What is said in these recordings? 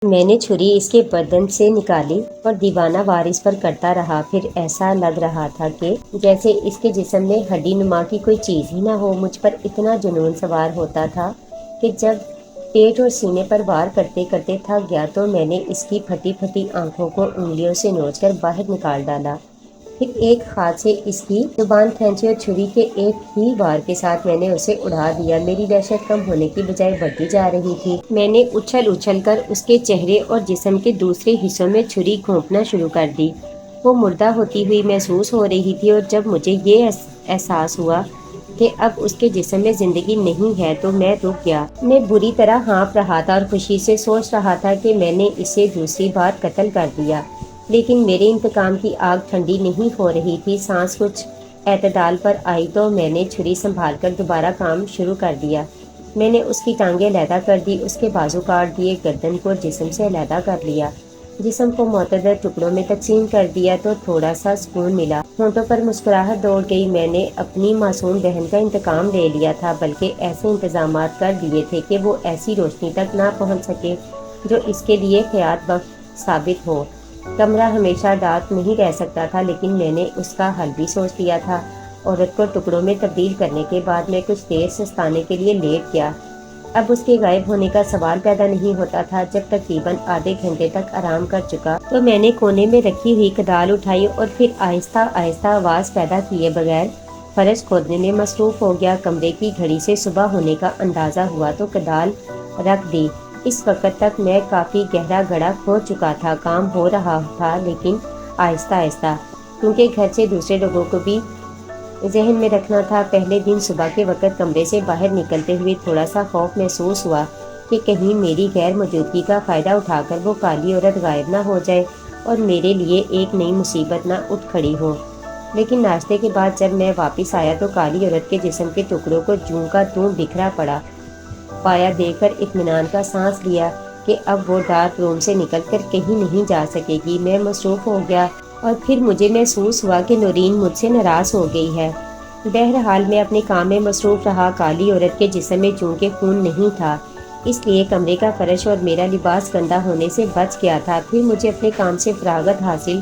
میں نے چھری اس کے بدن سے نکالی اور دیوانہ وار اس پر کرتا رہا۔ پھر ایسا لگ رہا تھا کہ جیسے اس کے جسم میں ہڈی نما کی کوئی چیز ہی نہ ہو۔ مجھ پر اتنا جنون سوار ہوتا تھا کہ جب پیٹ اور سینے پر وار کرتے کرتے تھک گیا تو میں نے اس کی پھٹی پھٹی آنکھوں کو انگلیوں سے نوچ کر باہر نکال ڈالا۔ پھر ایک ہاتھ سے اس کی زبان کھینچی اور چھری کے ایک ہی وار کے ساتھ میں نے اسے اڑا دیا۔ میری دہشت کم ہونے کی بجائے بڑھتی جا رہی تھی۔ میں نے اچھل اچھل کر اس کے چہرے اور جسم کے دوسرے حصوں میں چھری گھونپنا شروع کر دی۔ وہ مردہ ہوتی ہوئی محسوس ہو رہی تھی اور جب مجھے یہ احساس ہوا کہ اب اس کے جسم میں زندگی نہیں ہے تو میں رک گیا۔ میں بری طرح ہانپ رہا تھا اور خوشی سے سوچ رہا تھا کہ میں نے اسے دوسری بار قتل کر دیا، لیکن میرے انتقام کی آگ ٹھنڈی نہیں ہو رہی تھی۔ سانس کچھ اعتدال پر آئی تو میں نے چھری سنبھال کر دوبارہ کام شروع کر دیا۔ میں نے اس کی ٹانگیں علیحدہ کر دی، اس کے بازو کاٹ دیے، گردن کو جسم سے علیحدہ کر لیا، جسم کو معتدل ٹکڑوں میں تقسیم کر دیا تو تھوڑا سا سکون ملا۔ ہونٹوں پر مسکراہٹ دوڑ گئی۔ میں نے اپنی معصوم بہن کا انتقام لے لیا تھا، بلکہ ایسے انتظامات کر دیے تھے کہ وہ ایسی روشنی تک نہ پہنچ سکے جو اس کے لیے حیات بخش ثابت ہو۔ کمرہ ہمیشہ ڈارک نہیں رہ سکتا تھا، لیکن میں نے اس کا حل بھی سوچ لیا تھا۔ عورت کو ٹکڑوں میں تبدیل کرنے کے بعد میں کچھ دیر سستانے کے لیے لیٹ گیا۔ اب اس کے غائب ہونے کا سوال پیدا نہیں ہوتا تھا۔ جب تقریباً آدھے گھنٹے تک آرام کر چکا تو میں نے کونے میں رکھی ہوئی کدال اٹھائی اور پھر آہستہ آہستہ آواز پیدا کیے بغیر فرش کھودنے میں مصروف ہو گیا۔ کمرے کی گھڑی سے صبح ہونے کا اندازہ ہوا تو کدال رکھ دی۔ اس وقت تک میں کافی گہرا گڑھا کھود چکا تھا۔ کام ہو رہا تھا لیکن آہستہ آہستہ، کیونکہ گھر سے دوسرے لوگوں کو بھی ذہن میں رکھنا تھا۔ پہلے دن صبح کے وقت کمرے سے باہر نکلتے ہوئے تھوڑا سا خوف محسوس ہوا کہ کہیں میری غیر موجودگی کا فائدہ اٹھا کر وہ کالی عورت غائب نہ ہو جائے اور میرے لیے ایک نئی مصیبت نہ اٹھ کھڑی ہو۔ لیکن ناشتے کے بعد جب میں واپس آیا تو کالی عورت کے جسم کے ٹکڑوں کو جوں کا توں بکھرا پڑا پایا دیکھ کر اطمینان کا سانس لیا کہ اب وہ ڈارک روم سے نکل کر کہیں نہیں جا سکے گی۔ میں مصروف ہو گیا اور پھر مجھے محسوس ہوا کہ نورین مجھ سے ناراض ہو گئی ہے۔ بہرحال میں اپنے کام میں مصروف رہا۔ کالی عورت کے جسم میں چونکہ خون نہیں تھا، اس لیے کمرے کا فرش اور میرا لباس گندا ہونے سے بچ گیا تھا۔ پھر مجھے اپنے کام سے فراغت حاصل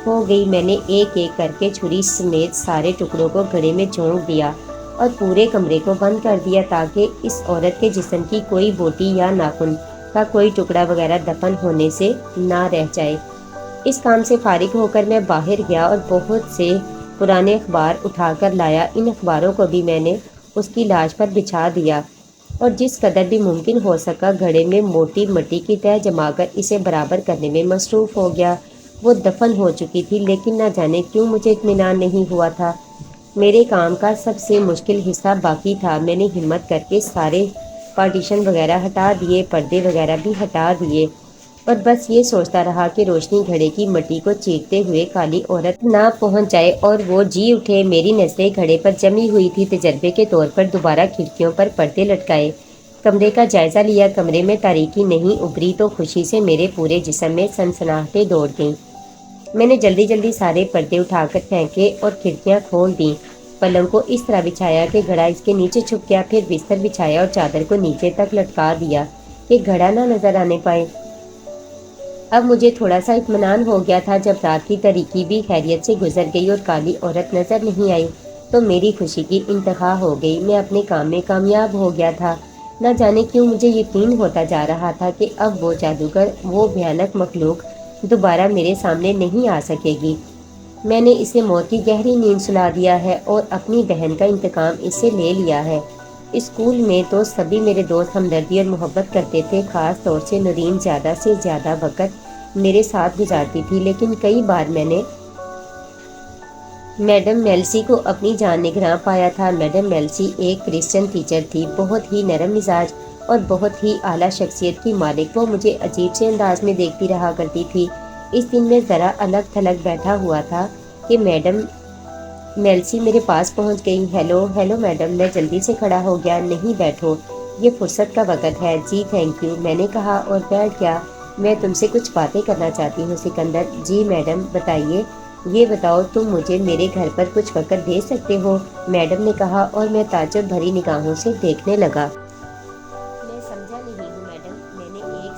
ہو گئی۔ میں نے ایک ایک کر کے چھری سمیت سارے ٹکڑوں کو گھڑے میں جھونک دیا اور پورے کمرے کو بند کر دیا تاکہ اس عورت کے جسم کی کوئی بوٹی یا ناخن کا کوئی ٹکڑا وغیرہ دفن ہونے سے نہ رہ جائے۔ اس کام سے فارغ ہو کر میں باہر گیا اور بہت سے پرانے اخبار اٹھا کر لایا۔ ان اخباروں کو بھی میں نے اس کی لاش پر بچھا دیا اور جس قدر بھی ممکن ہو سکا گھڑے میں موٹی مٹی کی تہ جما کر اسے برابر کرنے میں مصروف ہو گیا۔ وہ دفن ہو چکی تھی، لیکن نہ جانے کیوں مجھے اطمینان نہیں ہوا تھا۔ میرے کام کا سب سے مشکل حصہ باقی تھا۔ میں نے ہمت کر کے سارے پارٹیشن وغیرہ ہٹا دیے، پردے وغیرہ بھی ہٹا دیے اور بس یہ سوچتا رہا کہ روشنی گھڑے کی مٹی کو چیرتے ہوئے کالی عورت نہ پہنچ جائے اور وہ جی اٹھے۔ میری نظریں گھڑے پر جمی ہوئی تھی۔ تجربے کے طور پر دوبارہ کھڑکیوں پر پردے لٹکائے، کمرے کا جائزہ لیا۔ کمرے میں تاریکی نہیں ابھری تو خوشی سے میرے پورے جسم میں سنسناہٹیں دوڑ گئیں۔ میں نے جلدی جلدی سارے پردے اٹھا کر پھینکے اور کھڑکیاں کھول دیں۔ پلنگ کو اس طرح بچھایا کہ گھڑا اس کے نیچے چھپ گیا، پھر بستر بچھایا اور چادر کو نیچے تک لٹکا دیا کہ گھڑا نہ نظر آنے پائے۔ اب مجھے تھوڑا سا اطمینان ہو گیا تھا۔ جب رات کی تاریکی بھی خیریت سے گزر گئی اور کالی عورت نظر نہیں آئی تو میری خوشی کی انتہا ہو گئی۔ میں اپنے کام میں کامیاب ہو گیا تھا۔ نہ جانے کیوں مجھے یقین ہوتا جا رہا تھا کہ اب وہ جادوگر، وہ بھیانک مخلوق دوبارہ میرے سامنے نہیں آ سکے گی۔ میں نے اسے موت کی گہری نیند سلا دیا ہے اور اپنی بہن کا انتقام اس سے لے لیا ہے۔ اسکول میں تو سبھی میرے دوست ہمدردی اور محبت کرتے تھے، خاص طور سے نورین زیادہ سے زیادہ وقت میرے ساتھ گزارتی تھی، لیکن کئی بار میں نے میڈم میلسی کو اپنی جان نگراں پایا تھا۔ میڈم میلسی ایک کرسچن ٹیچر تھی، بہت ہی نرم مزاج اور بہت ہی اعلیٰ شخصیت کی مالک۔ وہ مجھے عجیب سے انداز میں دیکھتی رہا کرتی تھی۔ اس دن میں ذرا الگ تھلگ بیٹھا ہوا تھا کہ میڈم میلسی میرے پاس پہنچ گئی۔ ہیلو ہیلو میڈم، میں جلدی سے کھڑا ہو گیا۔ نہیں بیٹھو، یہ فرصت کا وقت ہے۔ جی تھینک یو، میں نے کہا اور بیٹھ گیا۔ میں تم سے کچھ باتیں کرنا چاہتی ہوں سکندر۔ جی میڈم بتائیے۔ یہ بتاؤ تم مجھے میرے گھر پر کچھ وقت دے سکتے ہو؟ میڈم نے کہا اور میں تعجب بھری نگاہوں سے دیکھنے لگا۔ میں سمجھا نہیں ہوں میڈم۔ میں نے ایک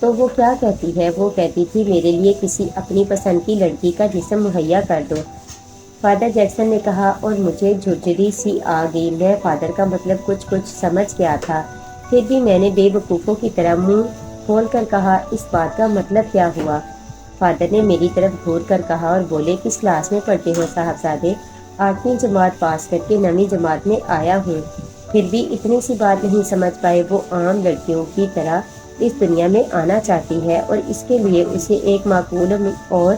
تو وہ کیا کہتی ہے؟ وہ کہتی تھی میرے لیے کسی اپنی پسند کی لڑکی کا جسم مہیا کر دو۔ فادر جیکسن نے کہا اور مجھے جھرجھری سی آ گئی۔ میں فادر کا مطلب کچھ سمجھ گیا تھا، پھر بھی میں نے بے وقوفوں کی طرح منہ کھول کر کہا اس بات کا مطلب کیا ہوا؟ فادر نے میری طرف گھور کر کہا اور بولے کس کلاس میں پڑھتے ہو صاحبزادے؟ 8ویں جماعت پاس کر کے 9ویں جماعت میں آیا ہوں۔ پھر بھی اتنی سی بات نہیں سمجھ پائے؟ وہ عام لڑکیوں کی طرح اس دنیا میں آنا چاہتی ہے اور اس کے لیے اسے ایک معقول اور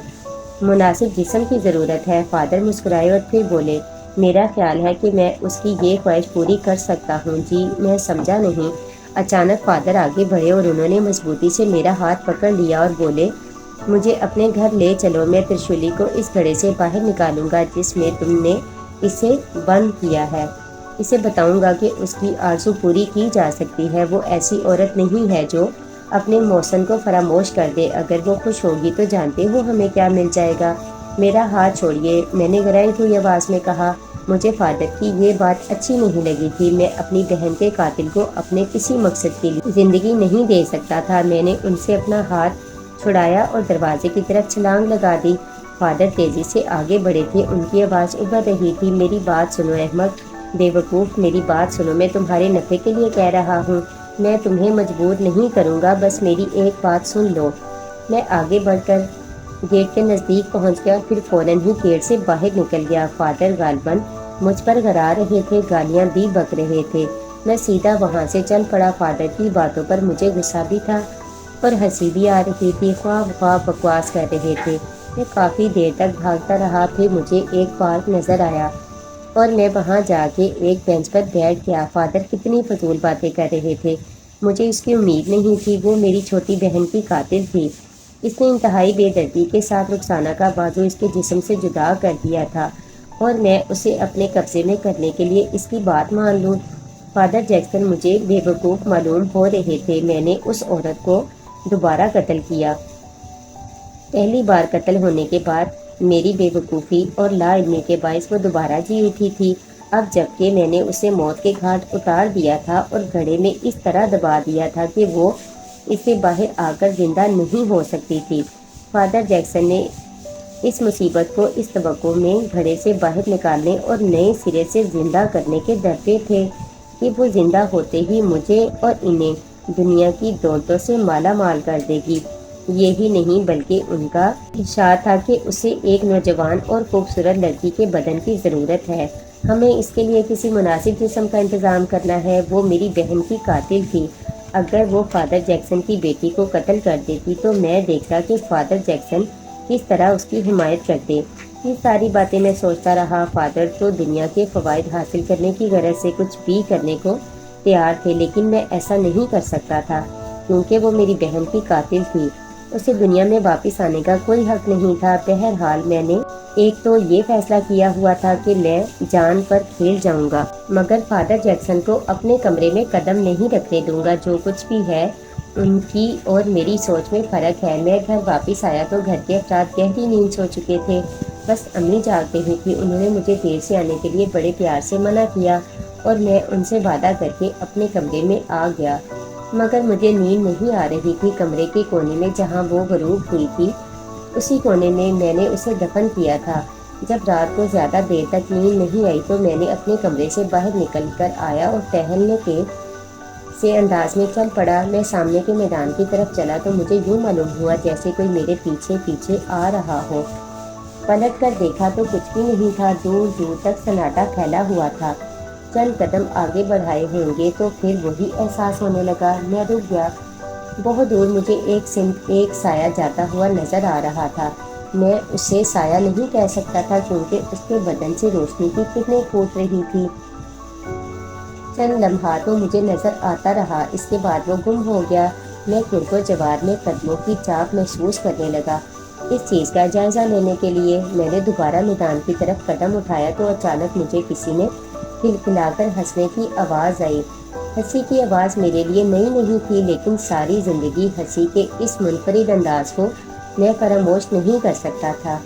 مناسب جسم کی ضرورت ہے۔ فادر مسکرائے اور پھر بولے میرا خیال ہے کہ میں اس کی یہ خواہش پوری کر سکتا ہوں۔ جی میں سمجھا نہیں۔ اچانک فادر آگے بڑھے اور انہوں نے مضبوطی سے میرا ہاتھ پکڑ لیا اور بولے مجھے اپنے گھر لے چلو، میں ترشولی کو اس گھڑے سے باہر نکالوں گا جس میں تم نے اسے بند کیا ہے۔ اسے بتاؤں گا کہ اس کی آرزو پوری کی جا سکتی ہے۔ وہ ایسی عورت نہیں ہے جو اپنے محسن کو فراموش کر دے۔ اگر وہ خوش ہوگی تو جانتے ہو ہمیں کیا مل جائے گا؟ میرا ہاتھ چھوڑیے، میں نے گرائی ہوئی آواز میں کہا۔ مجھے فادر کی یہ بات اچھی نہیں لگی تھی۔ میں اپنی بہن کے قاتل کو اپنے کسی مقصد کے لیے زندگی نہیں دے سکتا تھا۔ میں نے ان سے اپنا ہاتھ چھڑایا اور دروازے کی طرف چھلانگ لگا دی۔ فادر تیزی سے آگے بڑھے تھے، ان کی آواز ابھر رہی تھی میری بات سنو احمق، بے وقوف، میری بات سنو، میں تمہارے نفع کے لیے کہہ رہا ہوں، میں تمہیں مجبور نہیں کروں گا، بس میری ایک بات سن لو۔ میں آگے بڑھ کر گیٹ کے نزدیک پہنچ گیا، پھر فوراً ہی گیٹ سے باہر نکل گیا۔ فادر غالباً مجھ پر گھرا رہے تھے، گالیاں بھی بک رہے تھے۔ میں سیدھا وہاں سے چل پڑا۔ فادر کی باتوں پر مجھے غصہ بھی تھا اور ہنسی بھی آ رہی تھی۔ خواہ بکواس کر رہے تھے۔ میں کافی دیر تک بھاگتا رہا، پھر مجھے ایک پارک نظر آیا اور میں وہاں جا کے ایک بینچ پر بیٹھ گیا۔ فادر کتنی فضول باتیں کر رہے تھے، مجھے اس کی امید نہیں تھی۔ وہ میری چھوٹی بہن کی قاتل تھی۔ اس نے انتہائی بے دردی کے ساتھ رخسانہ کا بازو اس کے جسم سے جدا کر دیا تھا اور میں اسے اپنے قبضے میں کرنے کے لیے اس کی بات مان لوں۔ فادر جیکسن مجھے بے وقوف معلوم ہو رہے تھے۔ میں نے اس عورت کو دوبارہ قتل کیا۔ پہلی بار قتل ہونے کے بعد میری بے وقوفی اور لا علمی کے باعث وہ دوبارہ جی اٹھی تھی۔ اب جبکہ میں نے اسے موت کے گھاٹ اتار دیا تھا اور گھڑے میں اس طرح دبا دیا تھا کہ وہ اس سے باہر آ کر زندہ نہیں ہو سکتی تھی۔ فادر جیکسن نے اس مصیبت کو اس توقع میں گھڑے سے باہر نکالنے اور نئے سرے سے زندہ کرنے کے ڈرتے تھے کہ وہ زندہ ہوتے ہی مجھے اور انہیں دنیا کی دولتوں سے مالا مال کر دے گی۔ یہی نہیں بلکہ ان کا اشارہ تھا کہ اسے ایک نوجوان اور خوبصورت لڑکی کے بدن کی ضرورت ہے، ہمیں اس کے لیے کسی مناسب جسم کا انتظام کرنا ہے۔ وہ میری بہن کی قاتل تھی۔ اگر وہ فادر جیکسن کی بیٹی کو قتل کر دیتی تو میں دیکھتا کہ فادر جیکسن کس طرح اس کی حمایت کرتے۔ یہ ساری باتیں میں سوچتا رہا۔ فادر تو دنیا کے فوائد حاصل کرنے کی غرض سے کچھ بھی کرنے کو تیار تھے، لیکن میں ایسا نہیں کر سکتا تھا کیونکہ وہ میری بہن کی قاتل تھی۔ اسے دنیا میں واپس آنے کا کوئی حق نہیں تھا۔ بہرحال میں نے ایک تو یہ فیصلہ کیا ہوا تھا کہ میں جان پر کھیل جاؤں گا، مگر فادر جیکسن کو اپنے کمرے میں قدم نہیں رکھنے دوں گا۔ جو کچھ بھی ہے ان کی اور میری سوچ میں فرق ہے۔ میں گھر واپس آیا تو گھر کے افراد گہری نیند سو چکے تھے، بس امی جاگتے ہوئی تھی۔ انہوں نے مجھے دیر سے آنے کے لیے بڑے پیار سے منع کیا اور میں ان سے وعدہ کر کے اپنے کمرے میں آ گیا، مگر مجھے نیند نہیں آ رہی تھی۔ کمرے کے کونے میں جہاں وہ غروب ہوئی تھی اسی کونے میں نے اسے دفن کیا تھا۔ جب رات کو زیادہ دیر تک نیند نہیں آئی تو میں نے اپنے کمرے سے باہر نکل کر آیا اور ٹہلنے کے سے انداز میں چل پڑا۔ میں سامنے کے میدان کی طرف چلا تو مجھے یوں معلوم ہوا جیسے کوئی میرے پیچھے پیچھے آ رہا ہو۔ پلٹ کر دیکھا تو کچھ بھی نہیں تھا، دور دور تک سناٹا پھیلا ہوا تھا۔ چند قدم آگے بڑھائے ہوں گے تو پھر وہی احساس ہونے لگا۔ میں رک گیا۔ بہت دور مجھے ایک سایہ جاتا ہوا نظر آ رہا تھا۔ میں اسے سایہ نہیں کہہ سکتا تھا کیونکہ اس کے بدن سے روشنی کی کرنیں پھوٹ رہی تھی۔ چند لمحات وہ مجھے نظر آتا رہا، اس کے بعد وہ گم ہو گیا۔ میں کھڑکو جوار میں قدموں کی چاپ محسوس کرنے لگا۔ اس چیز کا جائزہ لینے کے لیے میں نے دوبارہ میدان کی طرف قدم اٹھایا تو اچانک مجھے کسی نے کھلکھلا کر ہنسنے کی آواز آئی۔ ہنسی کی آواز میرے لیے نئی نہیں تھی، لیکن ساری زندگی ہنسی کے اس منفرد انداز کو میں فراموش نہیں کر سکتا تھا۔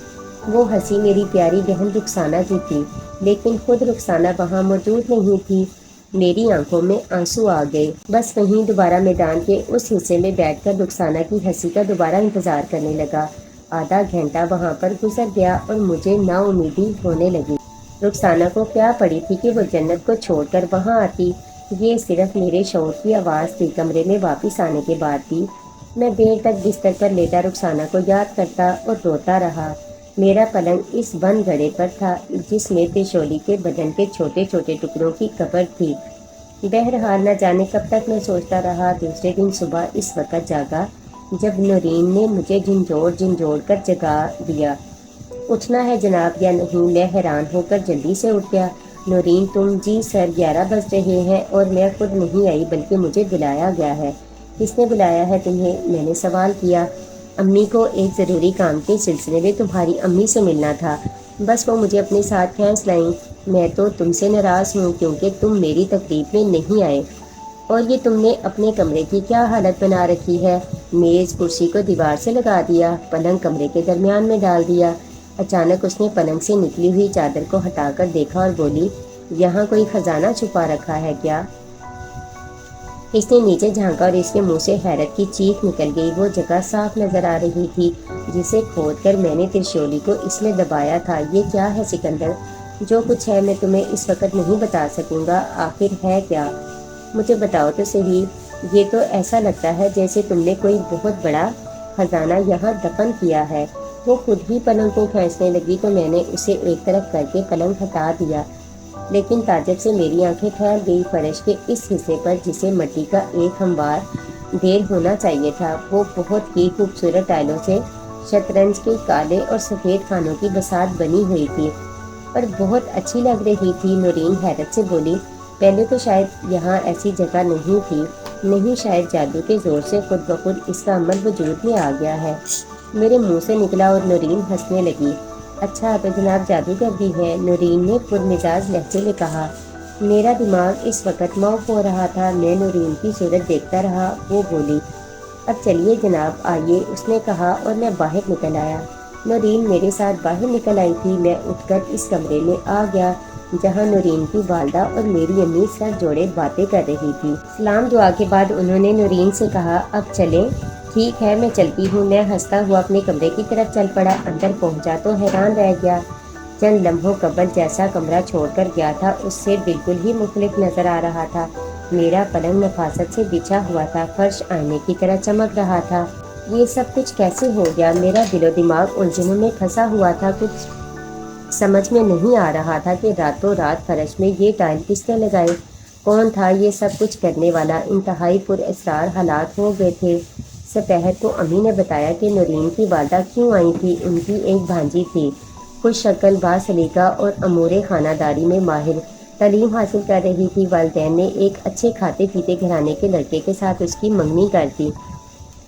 وہ ہنسی میری پیاری بہن رخسانہ کی تھی، لیکن خود رخسانہ وہاں موجود نہیں تھی۔ میری آنکھوں میں آنسو آ گئے۔ بس وہیں دوبارہ میدان کے اس حصے میں بیٹھ کر رخسانہ کی ہنسی کا دوبارہ انتظار کرنے لگا۔ آدھا گھنٹہ وہاں پر گزر گیا اور مجھے نا امیدی ہونے لگی۔ رخسانہ کو کیا پڑی تھی کہ وہ جنت کو چھوڑ کر وہاں آتی؟ یہ صرف میرے شعور کی آواز تھی۔ کمرے میں واپس آنے کے بعد بھی میں دیر تک بستر پر لیٹا رخسانہ کو یاد کرتا اور روتا رہا۔ میرا پلنگ اس بند گڑھے پر تھا جس میں ترشولی کے بدن کے چھوٹے چھوٹے ٹکڑوں کی قبر تھی۔ بہرحال نہ جانے کب تک میں سوچتا رہا۔ دوسرے دن صبح اس وقت جاگا جب نورین نے مجھے جھنجھوڑ کر جگا دیا۔ اٹھنا ہے جناب یا نہیں؟ میں حیران ہو کر جلدی سے اٹھ گیا۔ نورین تم؟ جی سر، 11 بج رہے ہیں اور میں خود نہیں آئی بلکہ مجھے بلایا گیا ہے۔ کس نے بلایا ہے تمہیں؟ میں نے سوال کیا۔ امی کو ایک ضروری کام کے سلسلے میں تمہاری امی سے ملنا تھا، بس وہ مجھے اپنے ساتھ کھینچ لائیں۔ میں تو تم سے ناراض ہوں کیونکہ تم میری تقریب میں نہیں آئے۔ اور یہ تم نے اپنے کمرے کی کیا حالت بنا رکھی ہے؟ میز کرسی کو دیوار سے لگا دیا، پلنگ کمرے کے درمیان میں ڈال دیا۔ اچانک اس نے پلنگ سے نکلی ہوئی چادر کو ہٹا کر دیکھا اور بولی، یہاں کوئی خزانہ چھپا رکھا ہے کیا؟ اس نے نیچے جھانکا اور اس کے منہ سے حیرت کی چیخ نکل گئی۔ وہ جگہ صاف نظر آ رہی تھی جسے کھود کر میں نے ترشولی کو اس میں دبایا تھا۔ یہ کیا ہے سکندر؟ جو کچھ ہے میں تمہیں اس وقت نہیں بتا سکوں گا۔ آخر ہے کیا؟ مجھے بتاؤ تو صحیح۔ یہ تو ایسا لگتا ہے جیسے تم نے کوئی بہت بڑا خزانہ یہاں دفن کیا ہے۔ وہ خود ہی پلنگ کو کھینچنے لگی تو میں نے اسے ایک طرف کر کے پلنگ ہٹا دیا، لیکن تعجب سے میری آنکھیں ٹھہر گئی۔ فرش کے اس حصے پر جسے مٹی کا ایک ہموار ڈھیر ہونا چاہیے تھا، وہ بہت ہی خوبصورت ٹائلوں سے شطرنج کے کالے اور سفید خانوں کی بساط بنی ہوئی تھی اور بہت اچھی لگ رہی تھی۔ نورین حیرت سے بولی، پہلے تو شاید یہاں ایسی جگہ نہیں تھی۔ نہیں، شاید جادو کے زور سے خود بخود اس کا عمل وجود میں آ گیا ہے۔ میرے منہ سے نکلا اور نورین ہنسنے لگی۔ اچھا تو جناب جادوگر بھی ہے؟ نورین نے پر مزاج لہجے میں کہا۔ میرا دماغ اس وقت معاف ہو رہا تھا۔ میں نورین کی صورت دیکھتا رہا۔ وہ بولی، اب چلیے جناب آئیے، اس نے کہا اور میں باہر نکل آیا۔ نورین میرے ساتھ باہر نکل آئی تھی۔ میں اٹھ کر اس کمرے میں آ گیا جہاں نورین کی والدہ اور میری امی سر جوڑے باتیں کر رہی تھی۔ سلام دعا کے بعد انہوں نے نورین سے کہا، اب چلیں؟ ٹھیک ہے میں چلتی ہوں۔ میں ہنستا ہوا اپنے کمرے کی طرف چل پڑا۔ اندر پہنچا تو حیران رہ گیا۔ چند لمحوں قبل جیسا کمرہ چھوڑ کر گیا تھا اس سے بالکل ہی مختلف نظر آ رہا تھا۔ میرا پلنگ نفاست سے بچھا ہوا تھا، فرش آئینے کی طرح چمک رہا تھا۔ یہ سب کچھ کیسے ہو گیا؟ میرا دل و دماغ الجھنوں میں پھنسا ہوا تھا۔ کچھ سمجھ میں نہیں آ رہا تھا کہ راتوں رات فرش میں یہ ٹائل کس نے لگائے؟ کون تھا یہ سب کچھ کرنے والا؟ انتہائی پر اسرار حالات ہو گئے تھے۔ سپہر کو امی نے بتایا کہ نورین کی والدہ کیوں آئی تھی۔ ان کی ایک بھانجی تھی، خوش شکل، با سلیقہ اور امور خانہ داری میں ماہر، تعلیم حاصل کر رہی تھی۔ والدین نے ایک اچھے کھاتے پیتے گھرانے کے لڑکے کے ساتھ اس کی منگنی کر دی۔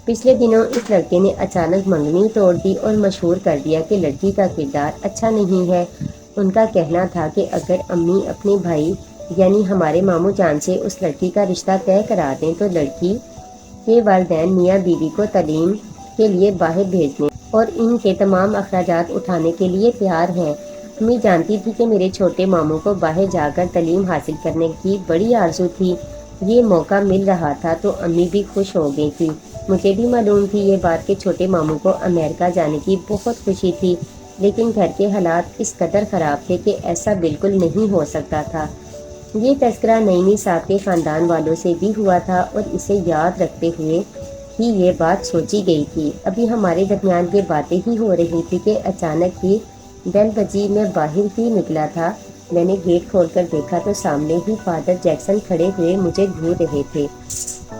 پچھلے دنوں اس لڑکے نے اچانک منگنی توڑ دی اور مشہور کر دیا کہ لڑکی کا کردار اچھا نہیں ہے۔ ان کا کہنا تھا کہ اگر امی اپنے بھائی یعنی ہمارے ماموں جان سے اس لڑکی کا رشتہ طے کرا دیں تو لڑکی کے والدین میاں بیوی کو تعلیم کے لیے باہر بھیجنے اور ان کے تمام اخراجات اٹھانے کے لیے تیار ہیں۔ امی جانتی تھی کہ میرے چھوٹے ماموں کو باہر جا کر تعلیم حاصل کرنے کی بڑی آرزو تھی۔ یہ موقع مل رہا تھا تو امی بھی خوش ہو گئی تھی۔ مجھے بھی معلوم تھی یہ بات کہ چھوٹے ماموں کو امریکہ جانے کی بہت خوشی تھی، لیکن گھر کے حالات اس قدر خراب تھے کہ ایسا بالکل نہیں ہو سکتا تھا۔ یہ تذکرہ نعیمی صاحب کے خاندان والوں سے بھی ہوا تھا اور اسے یاد رکھتے ہوئے ہی یہ بات سوچی گئی تھی۔ ابھی ہمارے درمیان یہ باتیں ہی ہو رہی تھی کہ اچانک ہی بیل بجی۔ میں باہر ہی نکلا تھا۔ میں نے گیٹ کھول کر دیکھا تو سامنے ہی فادر جیکسن کھڑے ہوئے مجھے گھور رہے تھے۔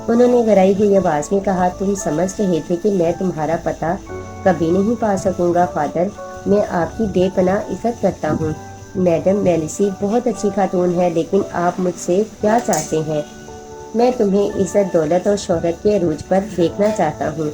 انہوں نے گرائی ہوئی آواز میں کہا، تم سمجھ رہے تھے کہ میں تمہارا پتہ کبھی نہیں پا سکوں گا فادر؟ میں آپ کی بے پناہ عزت کرتا ہوں۔ میڈم میلیسی بہت اچھی خاتون ہے، لیکن آپ مجھ سے کیا چاہتے ہیں؟ میں تمہیں عزت، دولت اور شہرت کے عروج پر دیکھنا چاہتا ہوں۔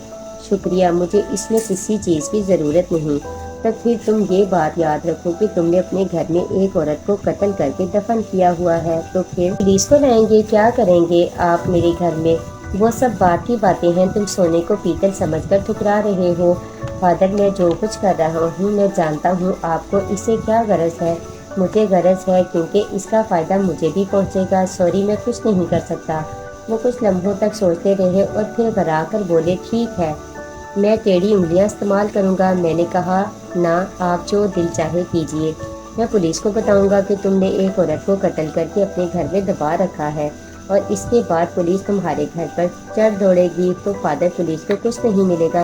شکریہ، مجھے اس میں کسی چیز کی ضرورت نہیں۔ تو پھر تم یہ بات یاد رکھو کہ تم نے اپنے گھر میں ایک عورت کو قتل کر کے دفن کیا ہوا ہے، تو پھر پولیس کو لائیں گے؟ کیا کریں گے آپ میرے گھر میں؟ وہ سب بات کی باتیں ہیں، تم سونے کو پیتل سمجھ کر ٹھکرا رہے ہو۔ فادر میں جو کچھ کر رہا ہوں میں جانتا ہوں آپ کو اس سے کیا غرض ہے۔ مجھے غرض ہے کیونکہ اس کا فائدہ مجھے بھی پہنچے گا، سوری میں کچھ نہیں کر سکتا۔ وہ کچھ لمحوں تک سوچتے رہے اور پھر گھبرا کر بولے، ٹھیک ہے، میں ٹیڑھی انگلیاں استعمال کروں گا۔ میں نے کہا، نہ، آپ جو دل چاہے کیجیے، میں پولیس کو بتاؤں گا کہ تم نے ایک عورت کو قتل کر کے اپنے گھر میں دبا رکھا ہے، اور اس کے بعد پولیس تمہارے گھر پر چڑھ دوڑے گی تو فادر پولیس کو کچھ نہیں ملے گا۔